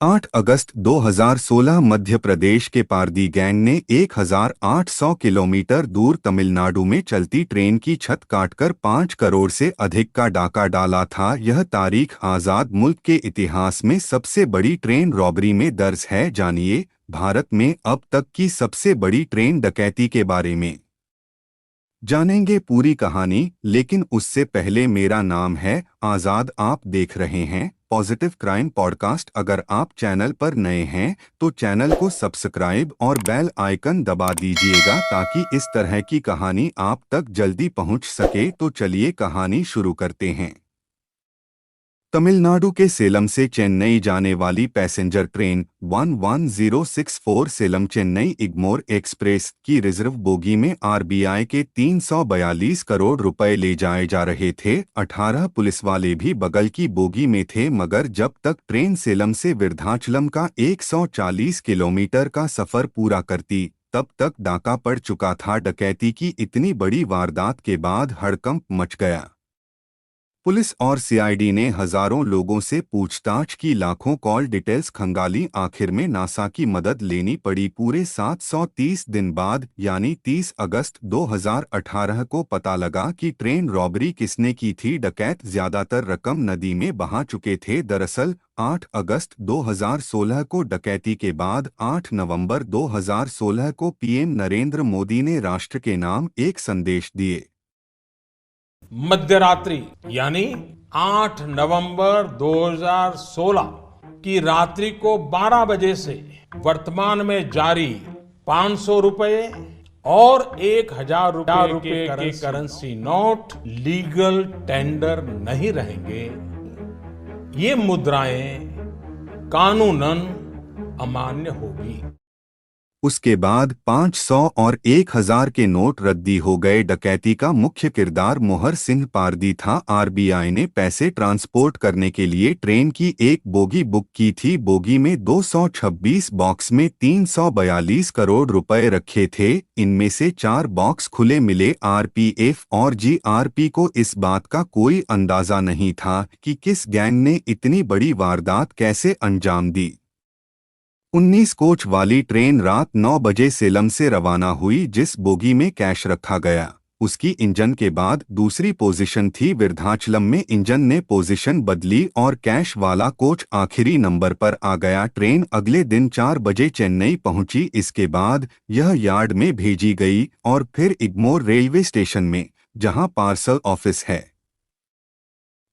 8 अगस्त 2016 मध्य प्रदेश के पारदी गैंग ने 1800 किलोमीटर दूर तमिलनाडु में चलती ट्रेन की छत काटकर 5 करोड़ से अधिक का डाका डाला था। यह तारीख आज़ाद मुल्क के इतिहास में सबसे बड़ी ट्रेन रॉबरी में दर्ज है। जानिए भारत में अब तक की सबसे बड़ी ट्रेन डकैती के बारे में। जानेंगे पूरी कहानी, लेकिन उससे पहले मेरा नाम है आज़ाद, आप देख रहे हैं पॉजिटिव क्राइम पॉडकास्ट। अगर आप चैनल पर नए हैं तो चैनल को सब्सक्राइब और बेल आइकन दबा दीजिएगा ताकि इस तरह की कहानी आप तक जल्दी पहुंच सके। तो चलिए कहानी शुरू करते हैं। तमिलनाडु के सेलम से चेन्नई जाने वाली passenger train 11064 Salem Chennai Egmore express की रिजर्व बोगी में आरबीआई के 342 करोड़ रुपए ले जाए जा रहे थे। 18 पुलिस वाले भी बगल की बोगी में थे, मगर जब तक ट्रेन सेलम से विरुधाचलम का 140 किलोमीटर का सफर पूरा करती तब तक डाका पड़ चुका था। डकैती की इतनी बड़ी वारदात के बाद हड़कंप मच गया। पुलिस और सीआईडी ने हजारों लोगों से पूछताछ की, लाखों कॉल डिटेल्स खंगाली। आखिर में नासा की मदद लेनी पड़ी। पूरे 730 दिन बाद यानी 30 अगस्त 2018 को पता लगा कि ट्रेन रॉबरी किसने की थी। डकैत ज्यादातर रकम नदी में बहा चुके थे। दरअसल 8 अगस्त 2016 को डकैती के बाद 8 नवंबर 2016 को पीएम नरेंद्र मोदी ने राष्ट्र के नाम एक संदेश दिए। मध्यरात्रि यानी 8 नवंबर 2016 की रात्रि को 12 बजे से वर्तमान में जारी 500 रुपए और 1000 रुपए के करेंसी नोट लीगल टेंडर नहीं रहेंगे। ये मुद्राएं कानूनन अमान्य होगी। उसके बाद 500 और 1000 के नोट रद्दी हो गए। डकैती का मुख्य किरदार मोहर सिंह पारदी था। आरबीआई ने पैसे ट्रांसपोर्ट करने के लिए ट्रेन की एक बोगी बुक की थी। बोगी में 226 बॉक्स में 342 करोड़ रुपए रखे थे। इनमें से 4 बॉक्स खुले मिले। आरपीएफ और जीआरपी को इस बात का कोई अंदाजा नहीं था कि किस गैंग ने इतनी बड़ी वारदात कैसे अंजाम दी। 19 कोच वाली ट्रेन रात 9 बजे सेलम से रवाना हुई। जिस बोगी में कैश रखा गया उसकी इंजन के बाद दूसरी पोजीशन थी। विरुधाचलम में इंजन ने पोजीशन बदली और कैश वाला कोच आखिरी नंबर पर आ गया। ट्रेन अगले दिन 4 बजे चेन्नई पहुंची। इसके बाद यह यार्ड में भेजी गई और फिर इग्मोर रेलवे स्टेशन में, जहां पार्सल ऑफिस है।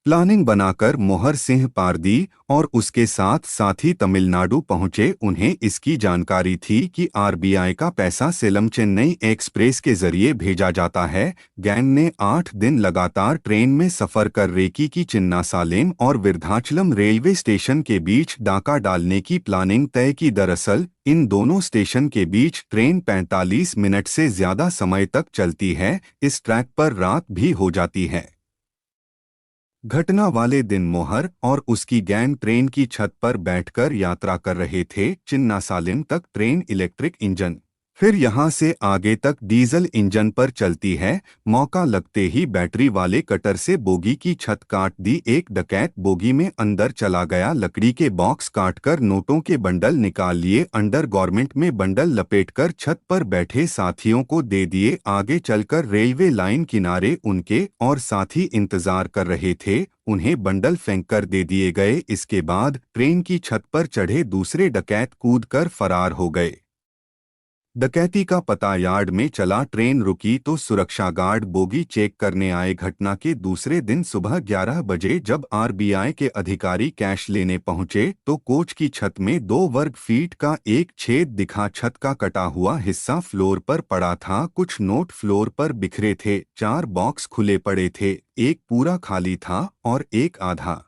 प्लानिंग बनाकर मोहर सिंह पारदी और उसके साथ साथी तमिलनाडु पहुंचे। उन्हें इसकी जानकारी थी कि आरबीआई का पैसा सेलम चेन्नई एक्सप्रेस के जरिए भेजा जाता है। गैंग ने 8 दिन लगातार ट्रेन में सफर कर रेकी की चिन्नासालेम और विरुधाचलम रेलवे स्टेशन के बीच डाका डालने की प्लानिंग तय की। दरअसल इन दोनों स्टेशन के बीच ट्रेन 45 मिनट से ज्यादा समय तक चलती है। इस ट्रैक पर रात भी हो जाती है। घटना वाले दिन मोहर और उसकी गैंग ट्रेन की छत पर बैठकर यात्रा कर रहे थे। चिन्नासालिम तक ट्रेन इलेक्ट्रिक इंजन, फिर यहां से आगे तक डीजल इंजन पर चलती है। मौका लगते ही बैटरी वाले कटर से बोगी की छत काट दी। एक डकैत बोगी में अंदर चला गया। लकड़ी के बॉक्स काटकर नोटों के बंडल निकाल लिए। अंडरगारमेंट में बंडल लपेटकर छत पर बैठे साथियों को दे दिए। आगे चलकर रेलवे लाइन किनारे उनके और साथी इंतजार कर रहे थे। उन्हें बंडल फेंककर दे दिए गए। इसके बाद ट्रेन की छत पर चढ़े दूसरे डकैत कूदकर फरार हो गए। डकैती का पता यार्ड में चला। ट्रेन रुकी तो सुरक्षा गार्ड बोगी चेक करने आए। घटना के दूसरे दिन सुबह 11 बजे जब आरबीआई के अधिकारी कैश लेने पहुंचे तो कोच की छत में 2 वर्ग फीट का एक छेद दिखा। छत का कटा हुआ हिस्सा फ्लोर पर पड़ा था। कुछ नोट फ्लोर पर बिखरे थे। 4 बॉक्स खुले पड़े थे, एक पूरा खाली था और एक आधा।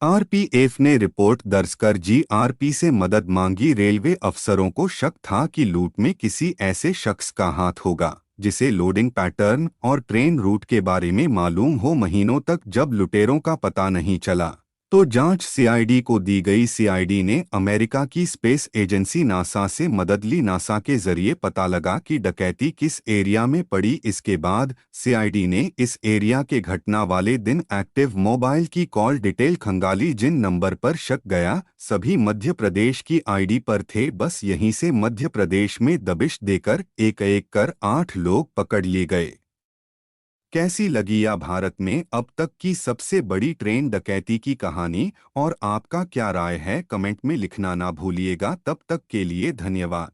आरपीएफ ने रिपोर्ट दर्ज कर जीआरपी से मदद मांगी। रेलवे अफसरों को शक था कि लूट में किसी ऐसे शख्स का हाथ होगा जिसे लोडिंग पैटर्न और ट्रेन रूट के बारे में मालूम हो। महीनों तक जब लुटेरों का पता नहीं चला तो जांच सीआईडी को दी गई। सीआईडी ने अमेरिका की स्पेस एजेंसी नासा से मदद ली। नासा के जरिए पता लगा कि डकैती किस एरिया में पड़ी। इसके बाद सीआईडी ने इस एरिया के घटना वाले दिन एक्टिव मोबाइल की कॉल डिटेल खंगाली। जिन नंबर पर शक गया सभी मध्य प्रदेश की आईडी पर थे। बस यहीं से मध्य प्रदेश में दबिश देकर एक एक कर 8 लोग पकड़ लिए गए। कैसी लगी यह भारत में अब तक की सबसे बड़ी ट्रेन डकैती की कहानी, और आपका क्या राय है कमेंट में लिखना ना भूलिएगा। तब तक के लिए धन्यवाद।